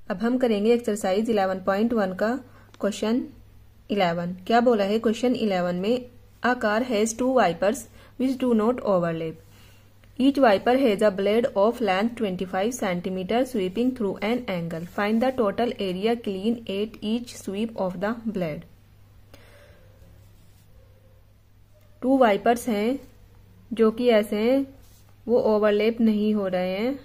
अब हम करेंगे एक्सरसाइज 11.1 का क्वेश्चन 11। क्या बोला है क्वेश्चन 11 में? A car has 2 wipers which do not overlap. Each wiper has a blade of length 25 cm sweeping through an angle. Find the total area clean at each sweep of the blade. 2 wipers हैं जो कि ऐसे हैं, वो overlap नहीं हो रहे हैं।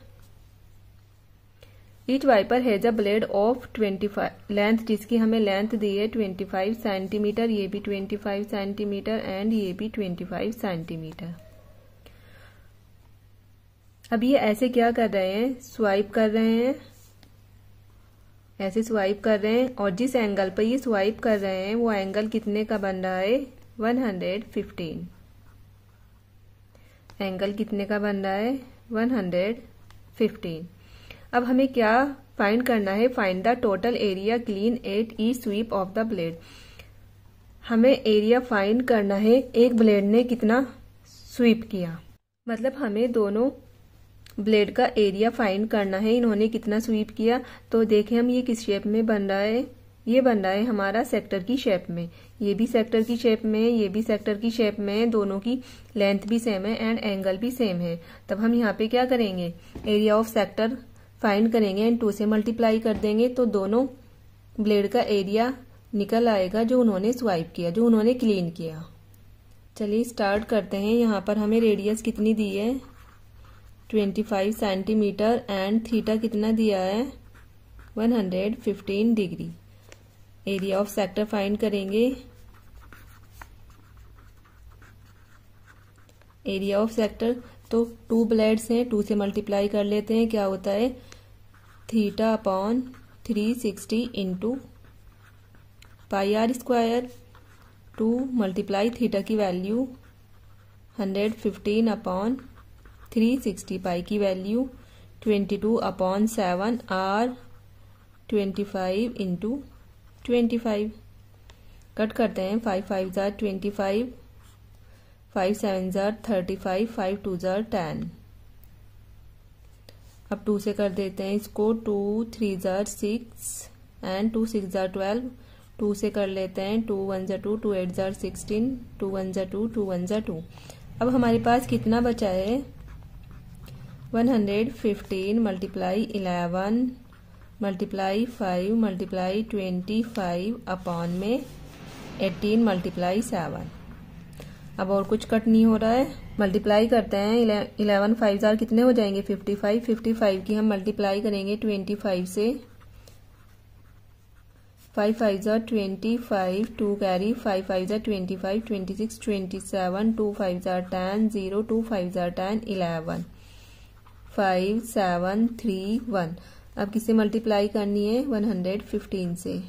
Each wiper has a blade of 25 length, जिसकी हमें लेंथ दी है 25 सेंटीमीटर, ये भी 25 सेंटीमीटर एंड ये भी 25 सेंटीमीटर। अब ये ऐसे क्या कर रहे हैं? स्वाइप कर रहे हैं, ऐसे स्वाइप कर रहे हैं, और जिस एंगल पर ये स्वाइप कर रहे हैं वो एंगल कितने का बन रहा है? 115। एंगल कितने का बन रहा है? 115। अब हमें क्या फाइंड करना है? Find the total area clean at each sweep of the blade. हमें एरिया फाइंड करना है, एक ब्लेड ने कितना स्वीप किया, मतलब हमें दोनों ब्लेड का एरिया फाइंड करना है, इन्होंने कितना स्वीप किया। तो देखें हम ये किस शेप में बन रहा है? ये बन रहा है हमारा सेक्टर की शेप में, ये भी सेक्टर की शेप में, ये भी सेक्टर की शेप में, दोनों की लेंथ भी सेम है एंड एंगल भी सेम है। तब हम यहाँ पे क्या करेंगे? एरिया ऑफ सेक्टर फाइंड करेंगे एंड 2 से मल्टीप्लाई कर देंगे, तो दोनों ब्लेड का एरिया निकल आएगा जो उन्होंने स्वाइप किया, जो उन्होंने क्लीन किया। चलिए स्टार्ट करते हैं। यहाँ पर हमें रेडियस कितनी दी है? 25 सेंटीमीटर एंड थीटा कितना दिया है? 115 degree. Area of sector find करेंगे। एरिया ऑफ सेक्टर तो 2 ब्लेड्स हैं, 2 से मल्टीप्लाई कर लेते हैं, क्या होता है? Theta upon 360 into pi r square. 2 multiply theta की वैल्यू 115 अपॉन 360, पाई की value 22 upon 7, r 25 into 25। Cut करते हैं। 5 5 जार 25, 5 7 जार 35, 5 2 जार 10। अब 2 से कर देते हैं इसको। 2 3 जार 6 एंड 2 6 जार 12। 2 से कर लेते हैं। 2 1 जार 2, 2 8 जार 16, 2 1 जार 2, 2 1 जार 2। अब हमारे पास कितना बचा है? 115 मल्टीप्लाई 11 मल्टीप्लाई 5 मल्टीप्लाई 25 अपॉन में 18 मल्टीप्लाई 7। अब और कुछ कट नहीं हो रहा है, मल्टीप्लाई करते हैं। 11 5 जार कितने हो जाएंगे? 55। 55 की हम मल्टीप्लाई करेंगे 25 से। 5 5 jar 25, 2 carry, 5 5 jar 25, 26 27, 2 5 jar 10, 0 2 5 jar 10, 11, 5 7 3 1। अब किससे मल्टीप्लाई करनी है? 115 से।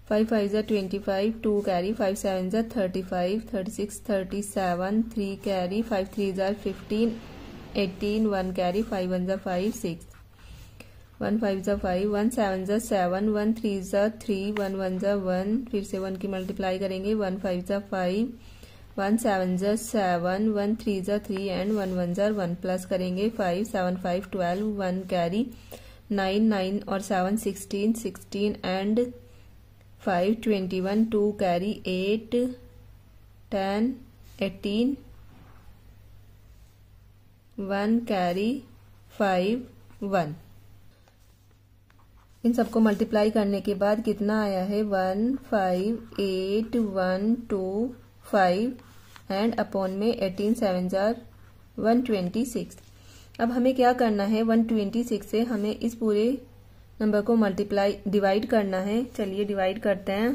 5 5 jar 25, 2 carry, 5 7 jar 35, 36 37, 3 carry, 5 3 jar 15, 18, 1 carry, 5 1 jar 5 6, 1 5 jar 5, 1 7 jar 7, 1 3 jar 3, 1 1 jar 1, फिर से 1 की मल्टीप्लाई करेंगे। 1 5 jar 5, 1 7 jar 7, 1 3 jar 3 and 1 1 jar 1 plus करेंगे। 5 7 5 12, 1 कैरी, 9 9 और 7 16 16 एंड 5 21, 2 कैरी, 8 10 18, 1 कैरी, 5 1। इन सबको मल्टीप्लाई करने के बाद कितना आया है? 1 5 8 1 2 5 एंड अपॉन में 18 7 जार 126। अब हमें क्या करना है? 126 से हमें इस पूरे नंबर को मल्टीप्लाई डिवाइड करना है। चलिए डिवाइड करते हैं।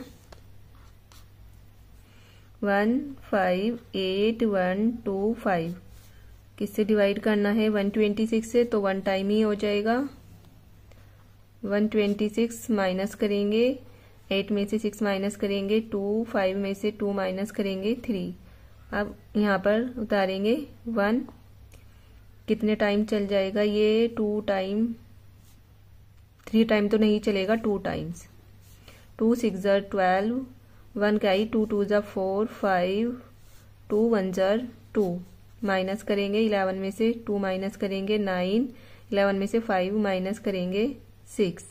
1 5 8 1 2 5 किससे डिवाइड करना है? 126 से, तो 1 टाइम ही हो जाएगा। 126 माइनस करेंगे, 8 में से 6 माइनस करेंगे 2, 5 में से 2 माइनस करेंगे 3। अब यहाँ पर उतारेंगे 1, कितने टाइम चल जाएगा ये? 2 टाइम, 3 टाइम तो नहीं चलेगा, 2 टाइम्स। 2 6 जार 12, 1 का 2 2 जार 4 5, 2 1 जार 2, माइनस करेंगे 11 में से 2 माइनस करेंगे 9, 11 में से 5 माइनस करेंगे 6,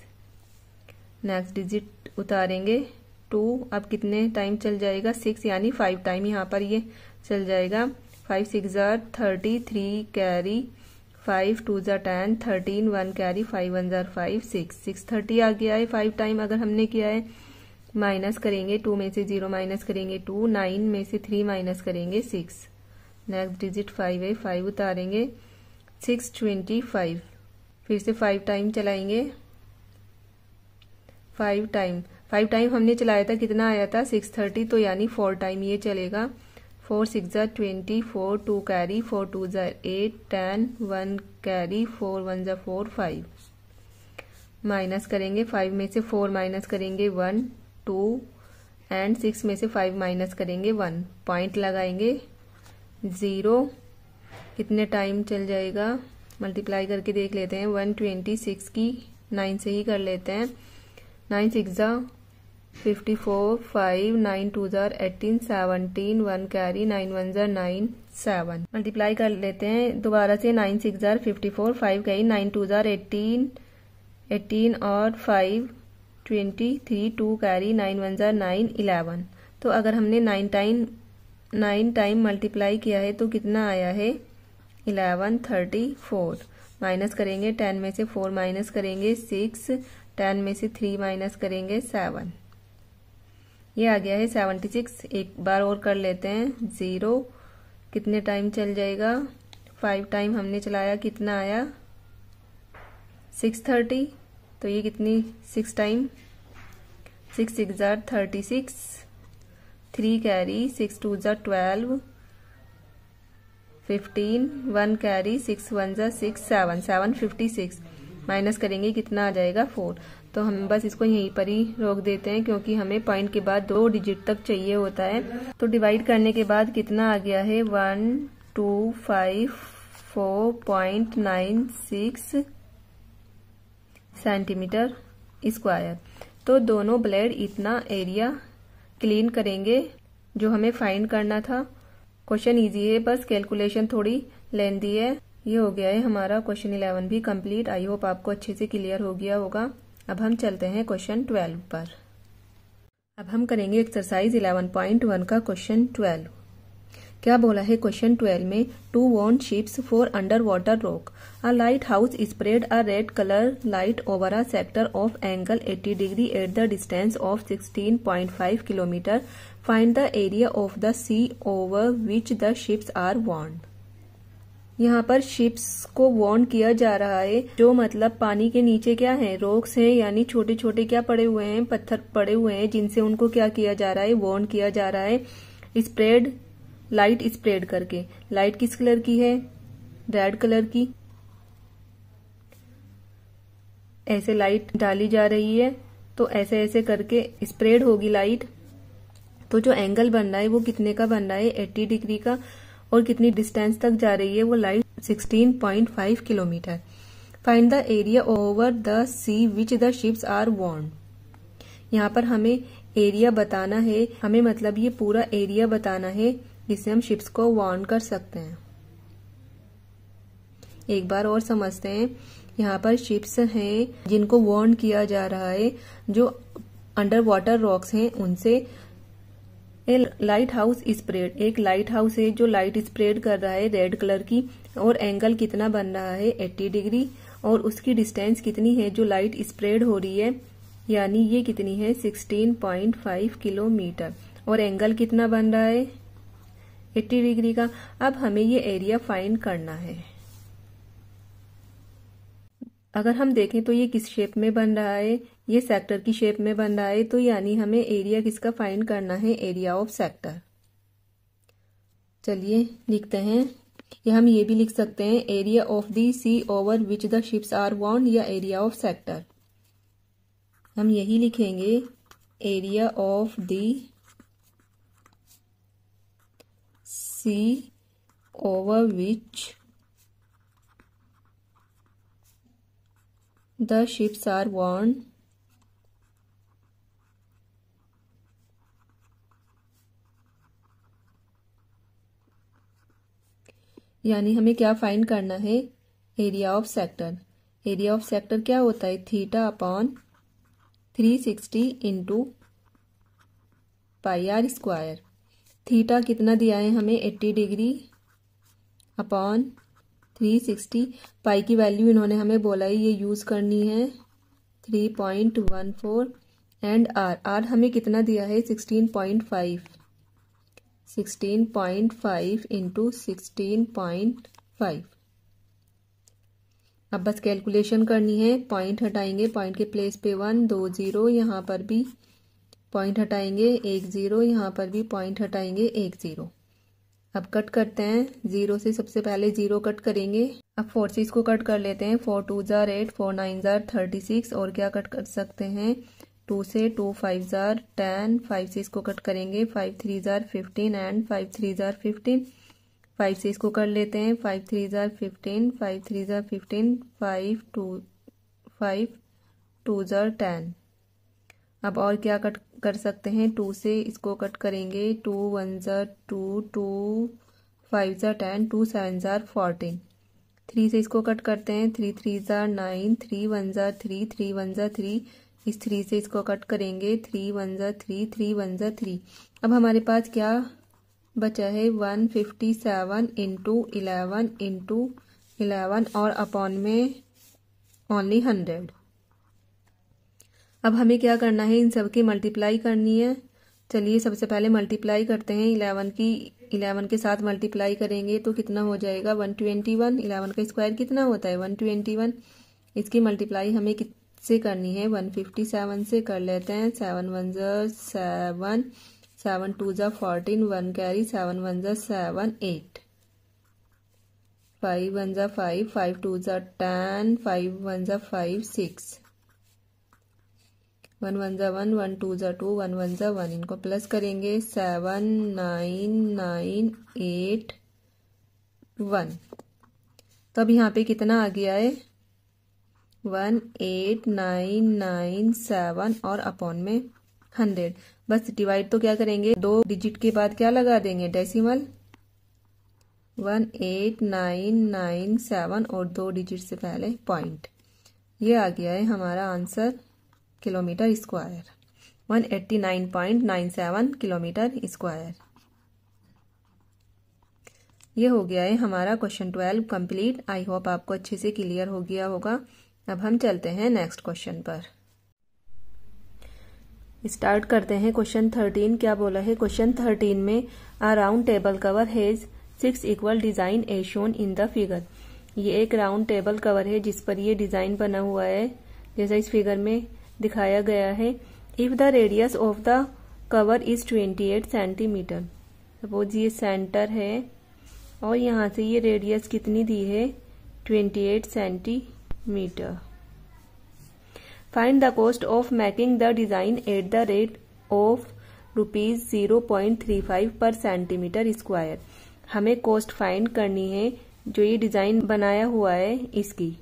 नेक्स्ट डिजिट उतारेंगे 2। अब कितने टाइम चल जाएगा 6 यानी 5 टाइम यहाँ पर ये चल जाएगा। 5 6 jar 30, 3 carry 5 2 jar 10, 13 1 carry 5 1 jar 5 6 30 आ गया है 5 टाइम अगर हमने किया है। माइनस करेंगे 2 में से 0 माइनस करेंगे 2, 9 में से 3 माइनस करेंगे 6, नेक्स्ट डिजिट 5 है 5 उतारेंगे 6 25, फिर से 5 टाइम चलाएंगे। 5 टाइम हमने चलाया था, कितना आया था 630, तो यानी 4 टाइम ये चलेगा। 4 6 jar 20, 4 2 carry 4 2 jar 8, 10 1 carry 4 1 jar 4 5, minus करेंगे 5 में से 4 माइनस करेंगे 1 2 एंड 6 में से 5 माइनस करेंगे 1, पॉइंट लगाएंगे 0। कितने टाइम चल जाएगा मल्टीप्लाई करके देख लेते हैं। 126 की 9 से ही कर लेते हैं। 9 6 jar 54, 5 9 2 jar 18, 17 1 carry 9 1 jar 9 7, multiply कर लेते हैं दोबारा से। 9 6 जार 54, 5 कैरी 9 2 जार 18 और 5 23, 2 कैरी 9 1 जार 9 11। तो अगर हमने 9 टाइम मल्टीप्लाई किया है तो कितना आया है 1134। माइनस करेंगे 10 में से 4 माइनस करेंगे 6, 10 में से 3 माइनस करेंगे 7, ये आ गया है 76। एक बार और कर लेते हैं 0। कितने टाइम चल जाएगा 5 टाइम हमने चलाया, कितना आया 630, तो ये कितनी 6 time 6 6 jar 36, 3 carry 6 2 jar 12, 15 1 carry 6 1 jar 6 7 756, minus करेंगे कितना आ जाएगा 4। तो हम बस इसको यहीं पर ही रोक देते हैं क्योंकि हमें पॉइंट के बाद 2 डिजिट तक चाहिए होता है। तो डिवाइड करने के बाद कितना आ गया है 1254.96 सेंटीमीटर स्क्वायर। तो दोनों ब्लेड इतना एरिया क्लीन करेंगे जो हमें फाइंड करना था। क्वेश्चन इजी है, बस कैलकुलेशन थोड़ी लेंथी है। ये हो गया है हमारा क्वेश्चन 11 भी कंप्लीट। आई होप आपको अच्छे से क्लियर हो गया होगा। अब हम चलते हैं क्वेश्चन 12 पर। अब हम करेंगे एक्सरसाइज 11.1 का क्वेश्चन 12। क्या बोला है क्वेश्चन 12 में 2 warn ships for under water rock. A lighthouse spread a red color light over a sector of angle 80 degree at the distance of 16.5 kilometer. Find the area of the sea over which the ships are warned. यहाँ पर ships को warn किया जा रहा है, जो मतलब पानी के नीचे क्या है रॉक्स हैं, यानी छोटे छोटे क्या पड़े हुए हैं पत्थर पड़े हुए हैं, जिनसे उनको क्या किया जा रहा है वार्न किया जा रहा है। स्प्रेड लाइट स्प्रेड करके, लाइट किस कलर की है रेड कलर की, ऐसे लाइट डाली जा रही है तो ऐसे ऐसे करके स्प्रेड होगी लाइट। तो जो एंगल बन रहा है वो कितने का बन रहा है 80 डिग्री का, और कितनी डिस्टेंस तक जा रही है वो light 16.5 kilometre. Find the area over the sea which the ships are warned. यहाँ पर हमें एरिया बताना है, हमें मतलब ये पूरा एरिया बताना है जिससे हम शिप्स को वार्न कर सकते हैं। एक बार और समझते हैं। यहाँ पर शिप्स हैं जिनको वार्न किया जा रहा है, जो अंडर वाटर रॉक्स हैं उनसे। लाइट हाउस स्प्रेड, एक लाइट हाउस है जो लाइट स्प्रेड कर रहा है रेड कलर की, और एंगल कितना बन रहा है 80 डिग्री, और उसकी डिस्टेंस कितनी है जो लाइट स्प्रेड हो रही है, यानी ये कितनी है 16.5 किलोमीटर, और एंगल कितना बन रहा है 80 डिग्री का। अब हमें ये एरिया फाइंड करना है। अगर हम देखें तो ये किस शेप में बन रहा है, ये सेक्टर की शेप में बन रहा है, तो यानी हमें एरिया किसका फाइंड करना है एरिया ऑफ सेक्टर। चलिए लिखते हैं, या हम ये भी लिख सकते हैं area of the sea over which the ships are warned, या एरिया ऑफ सेक्टर। हम यही लिखेंगे area of the sea over which the ships are warned, यानी हमें क्या फाइंड करना है area of sector. Area of sector क्या होता है, theta upon 360 into pi r square. Theta कितना दिया है हमें, 80 डिग्री अपॉन 360। पाई की वैल्यू इन्होंने हमें बोला है ये यूज करनी है 3.14 एंड आर हमें कितना दिया है 16.5 इंटू 16.5। अब बस कैलकुलेशन करनी है, पॉइंट हटाएंगे, पॉइंट के प्लेस पे 1 2 0, यहाँ पर भी पॉइंट हटाएंगे 1 0, यहाँ पर भी पॉइंट हटाएंगे 1 0। अब कट करते हैं, 0 से सबसे पहले 0 कट करेंगे। अब 4 से इसको कट कर लेते हैं, 4 2 जार 8, 4 9 जार 36, और क्या कट कर सकते हैं 2 से, 2 5 जार 10, 5 से इसको कट करेंगे, 5 3 जार 15 एंड 5 3 जार 15। 5 से इसको कर लेते हैं, 5 3 जार 15, 5 3 जार 15, 5 2 जार 10। अब और क्या कट कर सकते हैं, 2 से इसको कट करेंगे, 2 1 जार 2, 2 5 जार 10, 2 7 जार 14। 3 से इसको कट करते हैं, 3 3 जार 9, 3 1 जार 3, 3 1 जार 3। इस 3 से इसको कट करेंगे, 3 1 जार 3, 3 1 जार 3। अब हमारे पास क्या बचा है 157 इंटू 11 और अपॉन में ओनली 100। अब हमें क्या करना है, इन सब की मल्टीप्लाई करनी है। चलिए सबसे पहले मल्टीप्लाई करते हैं, 11 के साथ मल्टीप्लाई करेंगे तो कितना हो जाएगा 121। 11 का स्क्वायर कितना होता है 121। इसकी मल्टीप्लाई हमें किससे करनी है 157 से कर लेते हैं। 7 1 7, 7 2 14, 1 कैरी, 7 1 7 8, 5 1 5, 5 2 10, 5 1 5 6, 1 1 1, 1 2 2, 1 1 1। इनको प्लस करेंगे, 7 9 9 8 1। तो अब यहाँ पे कितना आ गया है 18997 और अपॉन में 100। बस डिवाइड तो क्या करेंगे, 2 डिजिट के बाद क्या लगा देंगे डेसिमल, 18997 और 2 डिजिट से पहले पॉइंट। ये आ गया है हमारा answer kilometre square, 189.97 kilometre square. ये हो गया है हमारा क्वेश्चन 12 कंप्लीट। आई होप आपको अच्छे से क्लियर हो गया होगा। अब हम चलते हैं नेक्स्ट क्वेश्चन पर। स्टार्ट करते हैं क्वेश्चन 13। क्या बोला है क्वेश्चन 13 में, a round table cover has 6 equal design as shown in the figure. ये एक राउंड टेबल कवर है जिस पर ये डिजाइन बना हुआ है जैसा इस फिगर में दिखाया गया है। If the radius of the cover is 28 centimetre. Suppose ये सेंटर है और यहाँ से ये रेडियस कितनी दी है 28 centimetre. Find the cost of making the design at the rate of ₹0.35 पर सेंटीमीटर स्क्वायर। हमें कॉस्ट फाइंड करनी है जो ये डिजाइन बनाया हुआ है इसकी,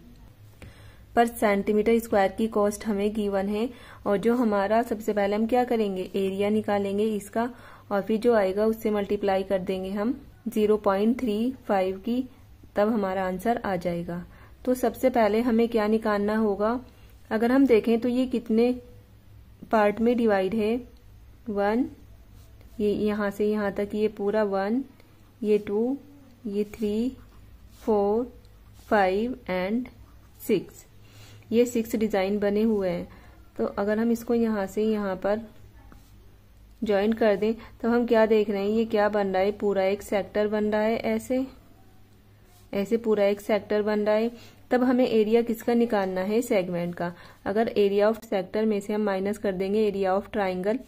पर सेंटीमीटर स्क्वायर की कॉस्ट हमें गिवन है। और जो हमारा सबसे पहले हम क्या करेंगे, एरिया निकालेंगे इसका और फिर जो आएगा उससे मल्टीप्लाई कर देंगे हम 0.35 की, तब हमारा आंसर आ जाएगा। तो सबसे पहले हमें क्या निकालना होगा, अगर हम देखें तो ये कितने पार्ट में डिवाइड है 1, ये यहाँ से यहाँ तक ये पूरा 1, ये 2, ये 3 4 5 एंड 6, ये 6 डिजाइन बने हुए हैं। तो अगर हम इसको यहाँ से यहाँ पर ज्वाइन कर दें तो हम क्या देख रहे हैं, ये क्या बन रहा है, पूरा एक सेक्टर बन रहा है, ऐसे पूरा एक सेक्टर बन रहा है। तब हमें एरिया किसका निकालना है, सेगमेंट का। अगर एरिया ऑफ सेक्टर में से हम माइनस कर देंगे एरिया ऑफ ट्राइंगल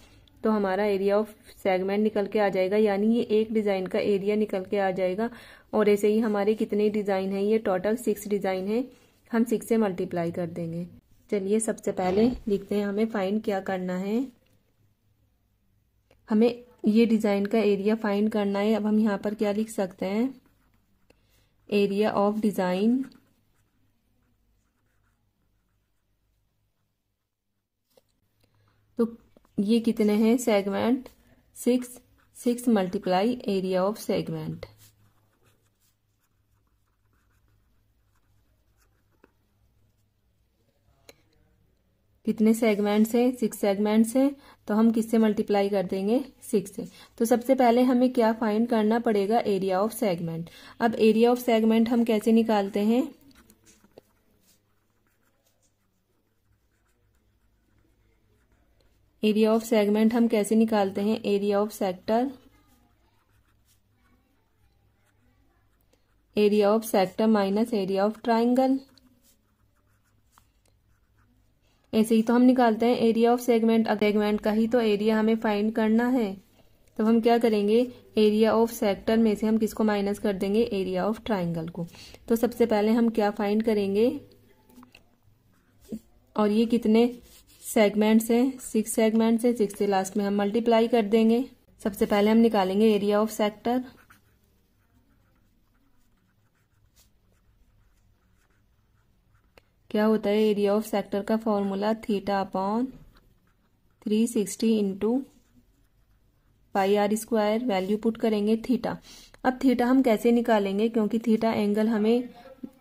तो हमारा एरिया ऑफ सेगमेंट निकल के आ जाएगा, यानी ये एक डिजाइन का एरिया निकल के आ जाएगा। और ऐसे ही हमारे कितने डिजाइन है, ये टोटल 6 डिजाइन है, हम 6 से मल्टीप्लाई कर देंगे। चलिए सबसे पहले लिखते हैं हमें फाइंड क्या करना है, हमें ये डिजाइन का एरिया फाइंड करना है। अब हम यहाँ पर क्या लिख सकते हैं, एरिया ऑफ डिजाइन तो ये कितने हैं segment 6 multiply area of segment. कितने सेगमेंट्स हैं, 6 सेगमेंट्स हैं, तो हम किससे मल्टीप्लाई कर देंगे, 6 से। तो सबसे पहले हमें क्या फाइंड करना पड़ेगा, एरिया ऑफ सेगमेंट। अब एरिया ऑफ सेगमेंट हम कैसे निकालते हैं, एरिया ऑफ सेगमेंट हम कैसे निकालते हैं, area of sector, area of sector minus area of triangle. ऐसे ही तो हम निकालते हैं एरिया ऑफ सेगमेंट। सेगमेंट का ही तो एरिया हमें फाइंड करना है, तो हम क्या करेंगे, एरिया ऑफ सेक्टर में से हम किसको माइनस कर देंगे, एरिया ऑफ ट्राइंगल को। तो सबसे पहले हम क्या फाइंड करेंगे, और ये कितने सेगमेंट्स हैं, 6 सेगमेंट्स हैं, 6 से लास्ट में हम मल्टीप्लाई कर देंगे। सबसे पहले हम निकालेंगे एरिया ऑफ सेक्टर। क्या होता है एरिया ऑफ सेक्टर का formula, theta upon 360 into pi r square, value put करेंगे थीटा। अब थीटा हम कैसे निकालेंगे, क्योंकि थीटा एंगल हमें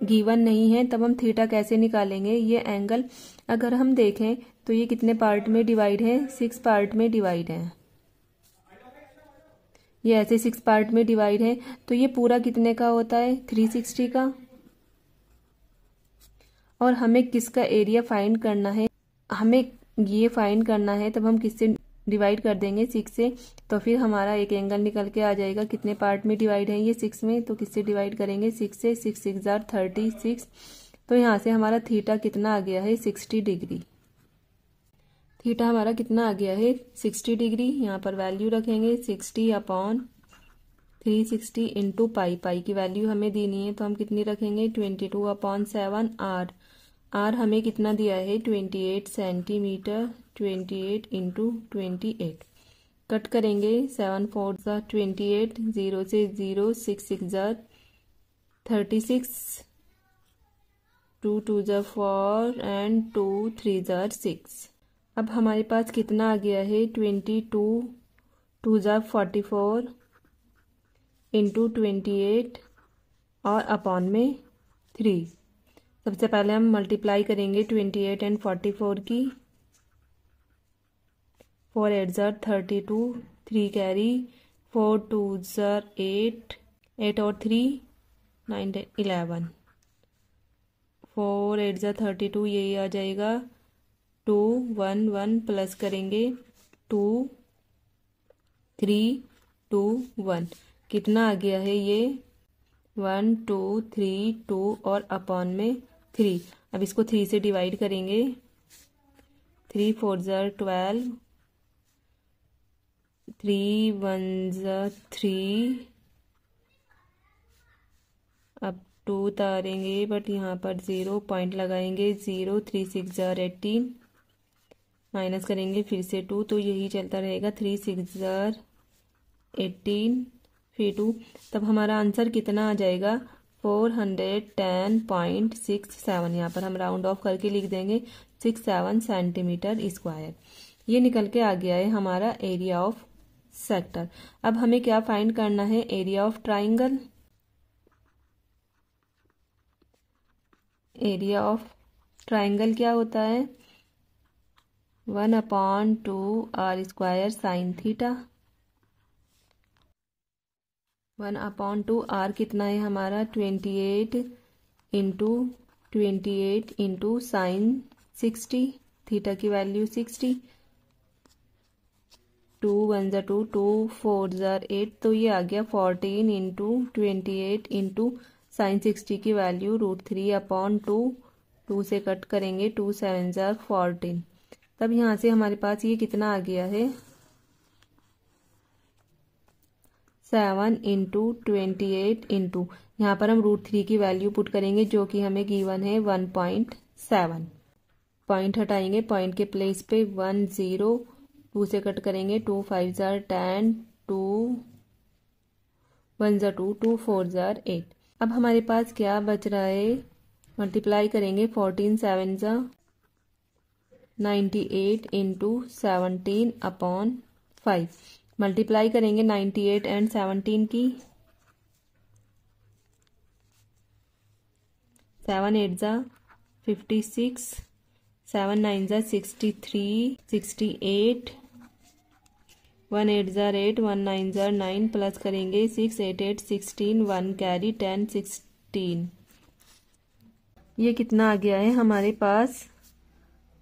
गिवन नहीं है, तब हम थीटा कैसे निकालेंगे। ये एंगल अगर हम देखें तो ये कितने पार्ट में डिवाइड है, 6 पार्ट में डिवाइड है। ये ऐसे 6 पार्ट में डिवाइड है, तो ये पूरा कितने का होता है, 360 का। और हमें किसका एरिया फाइंड करना है, हमें ये फाइंड करना है, तब हम किससे डिवाइड कर देंगे, 6 से। तो फिर हमारा एक एंगल निकल के आ जाएगा, कितने पार्ट में डिवाइड है ये 6 में, तो किससे डिवाइड करेंगे, 6 से। 6 6 जार 36। तो यहाँ से हमारा थीटा कितना आ गया है, 60 डिग्री। थीटा हमारा कितना आ गया है, 60 डिग्री। यहाँ पर वैल्यू रखेंगे 60 अपॉन 360 इंटू पाई। पाई की वैल्यू हमें देनी है, तो हम कितनी रखेंगे, 22 अपॉन 7 आर। आर हमें कितना दिया है, 28 सेंटीमीटर। 28 इंटू 28 कट करेंगे, 7 4 ज़ा 28, 0 से 0, 6 6 ज़ा 36, 2 2 ज़ा 4 एंड 2 3 ज़ा 6। अब हमारे पास कितना आ गया है, 22 2 ज़ा 44 इंटू 28 और अपॉन में 3। सबसे पहले हम मल्टीप्लाई करेंगे 28 एंड 44 की। 4 8 ज़ा 32, 3 कैरी, 4 2 ज़ा 8, 8 और 3 9 11, 4 8 ज़ा 32, यही आ जाएगा 2 1 1 प्लस करेंगे 2 3 2 1, कितना आ गया है ये, 1 2 3 2 और अपॉन में 3। अब इसको 3 से डिवाइड करेंगे, 3 4 ज़ा 12, 3 1 ज़ा 3। अब 2 उतारेंगे, बट यहाँ पर 0 पॉइंट लगाएंगे, 0 3 6 ज़ा 18, माइनस करेंगे फिर से 2, तो यही चलता रहेगा, 3 6 ज़ा 18 फिर 2। तब हमारा आंसर कितना आ जाएगा, 410.67। यहाँ पर हम राउंड ऑफ करके लिख देंगे 67 सेंटीमीटर स्क्वायर। ये निकल के आ गया है हमारा एरिया ऑफ सेक्टर। अब हमें क्या फाइंड करना है, area of triangle. Area of triangle क्या होता है, 1/2 r square sine theta. 1/2 r कितना है हमारा, 28 इंटू साइन 60, थीटा की वैल्यू 60। 2 1 ज़ा 2, 2 4 ज़ा 8, तो ये आ गया 14 इंटू 28 इंटू साइन 60 की वैल्यू √3/2। 2 से कट करेंगे, 2 7 ज़ा 14। तब यहाँ से हमारे पास ये कितना आ गया है, 7 इंटू 28 इंटू, यहाँ पर हम √3 की वैल्यू पुट करेंगे, जो कि हमें गिवन है 1.7। पॉइंट हटाएंगे, पॉइंट के प्लेस पे 1 0, 2 से कट करेंगे, 2 5 ज़ा 10, 2 1 ज़ा 2, 2 4 ज़ा 8। अब हमारे पास क्या बच रहा है, मल्टीप्लाई करेंगे, 14 7 ज़ा 98 इंटू 17/5। मल्टीप्लाई करेंगे 98 एंड 17 की, 7 8 ज़ा 56, 7 9 ज़ा 63, 68, 1 8 ज़ा 8, 1 9 ज़ा 9, प्लस करेंगे 6 8 8 16, 1 कैरी 10 16। ये कितना आ गया है हमारे पास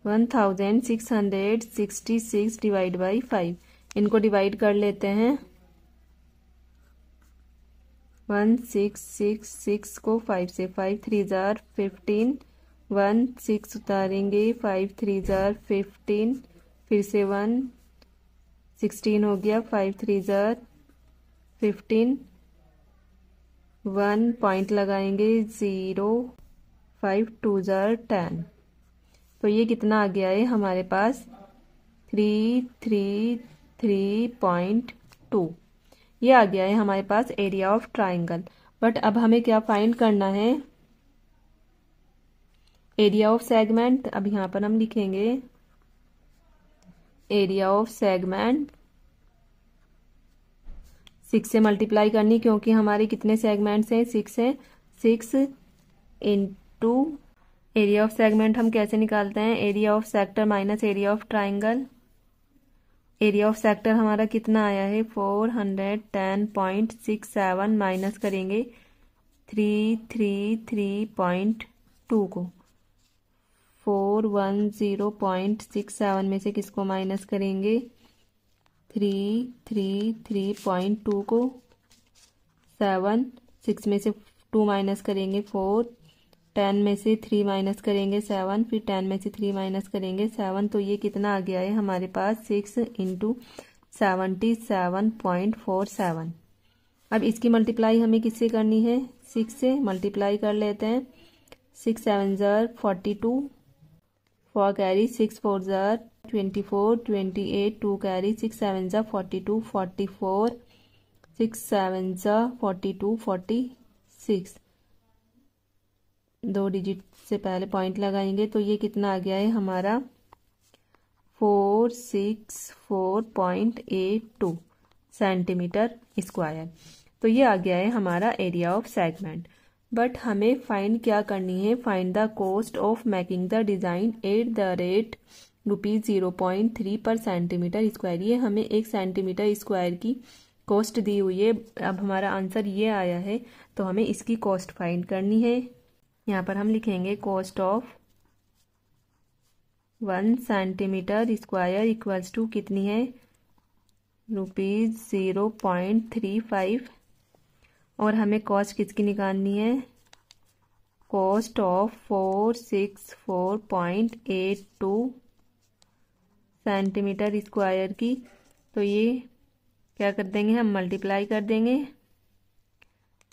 1666 डिवाइड बाई 5। इनको डिवाइड कर लेते हैं। 1666 को 5 से, 5 3 ज़ार 15, 1 6 उतारेंगे, 5 3 ज़ार 15, फिर से 1 16 हो गया, 5 3 ज़ार 15, 1 पॉइंट लगाएंगे 0, 5 2 ज़ार 10। तो ये कितना आ गया है हमारे पास 333.2। ये आ गया है हमारे पास एरिया ऑफ ट्राइंगल। बट अब हमें क्या फाइंड करना है, एरिया ऑफ सेगमेंट। अब यहाँ पर हम लिखेंगे एरिया ऑफ सेगमेंट 6 से मल्टीप्लाई करनी, क्योंकि हमारे कितने सेगमेंट्स हैं, 6 हैं। 6 इंटू एरिया ऑफ सेगमेंट हम कैसे निकालते हैं, area of sector minus area of triangle. Area of sector हमारा कितना आया है 410.67, माइनस करेंगे 333.2 को। 410.67 में से किसको माइनस करेंगे, 333.2 को। 7 6 में से 2 माइनस करेंगे 4, 10 में से 3 माइनस करेंगे 7, फिर 10 में से 3 माइनस करेंगे 7। तो ये कितना आ गया है हमारे पास 6 इंटू 77.47। अब इसकी मल्टीप्लाई हमें किससे करनी है, 6 से मल्टीप्लाई कर लेते हैं। 6 7 ज़ार 42, 4 कैरी 6 4 ज़ार 24, 28, 2 कैरी 6 7 ज़ा 42, 44, 6 7 ज़ा 42, 46। 2 डिजिट से पहले पॉइंट लगाएंगे, तो ये कितना आ गया है हमारा 464.82 सेंटीमीटर स्क्वायर। तो ये आ गया है हमारा एरिया ऑफ सेगमेंट। बट हमें फाइंड क्या करनी है, find the cost of making the design at the rate ₹0.3 पर सेंटीमीटर स्क्वायर। ये हमें 1 सेंटीमीटर स्क्वायर की कॉस्ट दी हुई है। अब हमारा आंसर ये आया है, तो हमें इसकी कॉस्ट फाइंड करनी है। यहाँ पर हम लिखेंगे cost of 1 centimetre square equals to कितनी है, ₹0.35। और हमें कॉस्ट किसकी निकालनी है, कॉस्ट ऑफ 464.82 सेंटीमीटर स्क्वायर की। तो ये क्या कर देंगे, हम मल्टीप्लाई कर देंगे।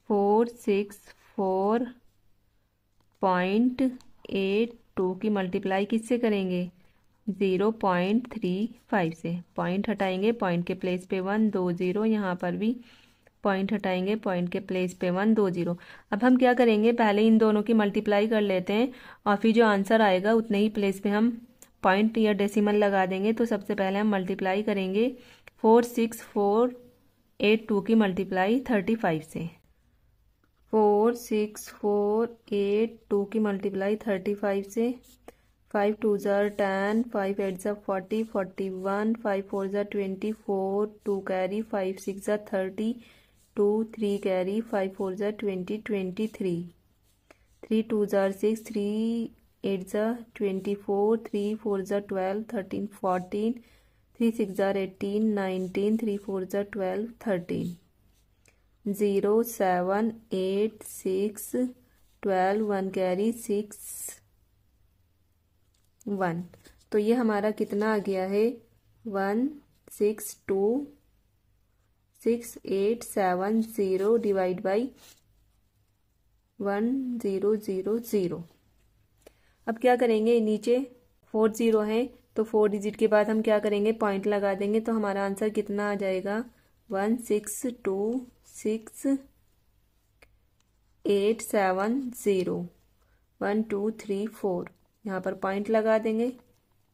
464.82 की मल्टीप्लाई किससे करेंगे, 0.35 से। पॉइंट हटाएंगे, पॉइंट के प्लेस पे 1 2 0, यहाँ पर भी पॉइंट हटाएंगे, पॉइंट के प्लेस पे 1 2 0। अब हम क्या करेंगे, पहले इन दोनों की मल्टीप्लाई कर लेते हैं और फिर जो आंसर आएगा उतने ही प्लेस पे हम पॉइंट या डेसिमल लगा देंगे। तो सबसे पहले हम मल्टीप्लाई करेंगे 46482 की मल्टीप्लाई 35 से। 46482 की मल्टीप्लाई 35 से। 5 2 ज़ार 10, 5 8 ज़ा 40, 41, 5 4 ज़ा 24, 2 कैरी 5 6 ज़ा 30, 2 3 कैरी 5 4 ज़ा 20, 23, 3 2 ज़ार 6, 3 8 ज़ा 24, 3 4 ज़ा 12, 13 14, 3 6 ज़ार 18, 19, 3 4 ज़ा 12, 13, 0 7 8 6 12, 1 कैरी 6 1। तो ये हमारा कितना आ गया है 1626870 डिवाइड बाई 1000। अब क्या करेंगे, नीचे 4 0 है तो 4 डिजिट के बाद हम क्या करेंगे, पॉइंट लगा देंगे। तो हमारा आंसर कितना आ जाएगा 1626870 1 2 3 4। यहाँ पर पॉइंट लगा देंगे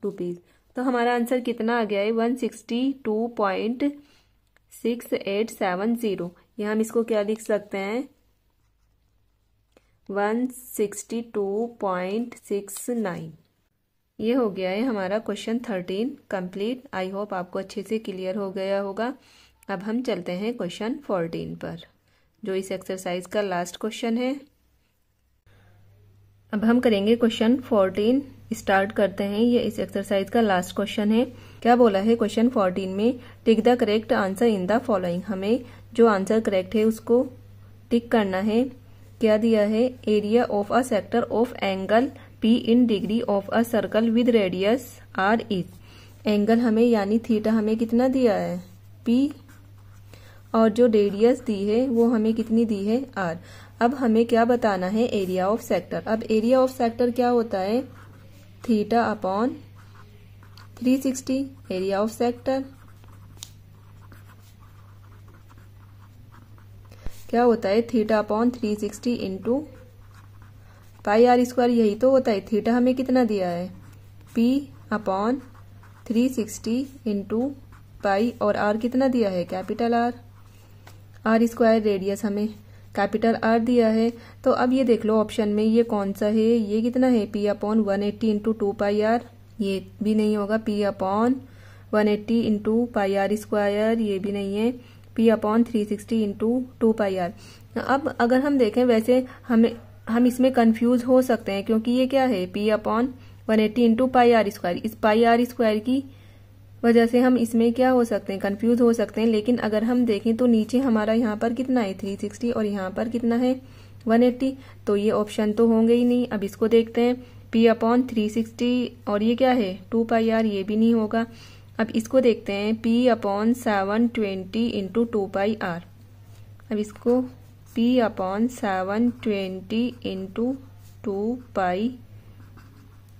रुपीज़। तो हमारा आंसर कितना आ गया है 162.6870। यहाँ हम इसको क्या लिख सकते हैं 162.69। ये हो गया है हमारा क्वेश्चन 13 कंप्लीट। आई होप आपको अच्छे से क्लियर हो गया होगा। अब हम चलते हैं क्वेश्चन 14 पर, जो इस एक्सरसाइज का लास्ट क्वेश्चन है। अब हम करेंगे क्वेश्चन 14, स्टार्ट करते हैं। ये इस एक्सरसाइज का लास्ट क्वेश्चन है। क्या बोला है क्वेश्चन 14 में, tick the correct answer in the following. हमें जो आंसर करेक्ट है उसको टिक करना है। क्या दिया है, area of a sector of angle P in degree of a circle with radius R is. Angle हमें यानी थीटा हमें कितना दिया है, P, और जो रेडियस दी है वो हमें कितनी दी है, R। अब हमें क्या बताना है, एरिया ऑफ सेक्टर। अब एरिया ऑफ सेक्टर क्या होता है, theta upon 360। Area of sector क्या होता है, theta upon 360 into pi r square. यही तो होता है। थीटा हमें कितना दिया है, P अपॉन 360 इंटू पाई, और R कितना दिया है, कैपिटल R स्क्वायर। रेडियस हमें कैपिटल R दिया है। तो अब ये देख लो ऑप्शन में ये कौन सा है, ये कितना है, P upon 180 into 2 pi r. ये भी नहीं होगा, P upon 180 into pi r square. ये भी नहीं है, P upon 360 into 2 pi r. अब अगर हम देखें, वैसे हम इसमें कंफ्यूज हो सकते हैं, क्योंकि ये क्या है, P upon 180 into pi r square. इस पाई आर स्क्वायर की वजह से हम इसमें क्या हो सकते हैं, कंफ्यूज हो सकते हैं। लेकिन अगर हम देखें तो नीचे हमारा यहाँ पर कितना है, 360, और यहाँ पर कितना है, 180। तो ये ऑप्शन तो होंगे ही नहीं। अब इसको देखते हैं, P अपॉन 360 और ये क्या है, 2 पाई आर, ये भी नहीं होगा। अब इसको देखते हैं, P upon 720 into 2 pi r. अब इसको P upon 720 into 2 pi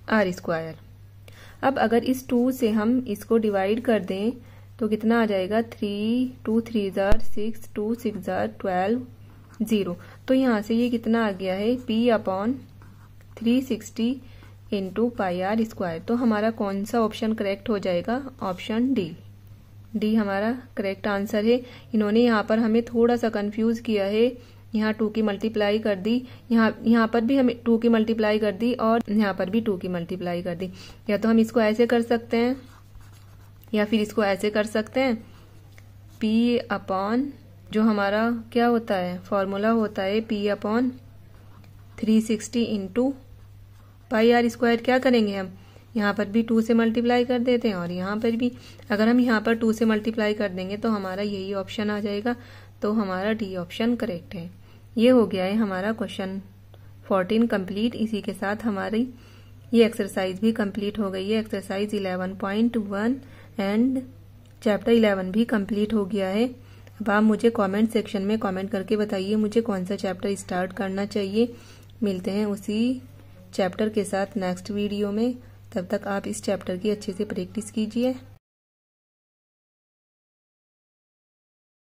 r square. अब अगर इस 2 से हम इसको डिवाइड कर दें तो कितना आ जाएगा, 3 2 3 जार 6 2 6 जार 12 0। तो यहाँ से ये कितना आ गया है, P upon 360 into pi r square. तो हमारा कौन सा ऑप्शन करेक्ट हो जाएगा, ऑप्शन डी हमारा करेक्ट आंसर है। इन्होंने यहाँ पर हमें थोड़ा सा कंफ्यूज किया है। यहाँ 2 की मल्टीप्लाई कर दी, यहाँ पर भी हमें 2 की मल्टीप्लाई कर दी, और यहाँ पर भी 2 की मल्टीप्लाई कर दी। या तो हम इसको ऐसे कर सकते हैं, या फिर इसको ऐसे कर सकते हैं, P अपॉन जो हमारा क्या होता है, फॉर्मूला होता है P upon 360 into pi r square. क्या करेंगे हम, यहाँ पर भी 2 से मल्टीप्लाई कर देते हैं, और यहाँ पर भी अगर हम यहाँ पर 2 से मल्टीप्लाई कर देंगे तो हमारा यही ऑप्शन आ जाएगा। तो हमारा डी ऑप्शन करेक्ट है। ये हो गया है हमारा क्वेश्चन 14 कंप्लीट। इसी के साथ हमारी ये एक्सरसाइज भी कंप्लीट हो गई है। एक्सरसाइज 11.1 एंड चैप्टर 11 भी कंप्लीट हो गया है। अब आप मुझे कमेंट सेक्शन में कमेंट करके बताइए मुझे कौन सा चैप्टर स्टार्ट करना चाहिए। मिलते हैं उसी चैप्टर के साथ नेक्स्ट वीडियो में। तब तक आप इस चैप्टर की अच्छे से प्रैक्टिस कीजिए।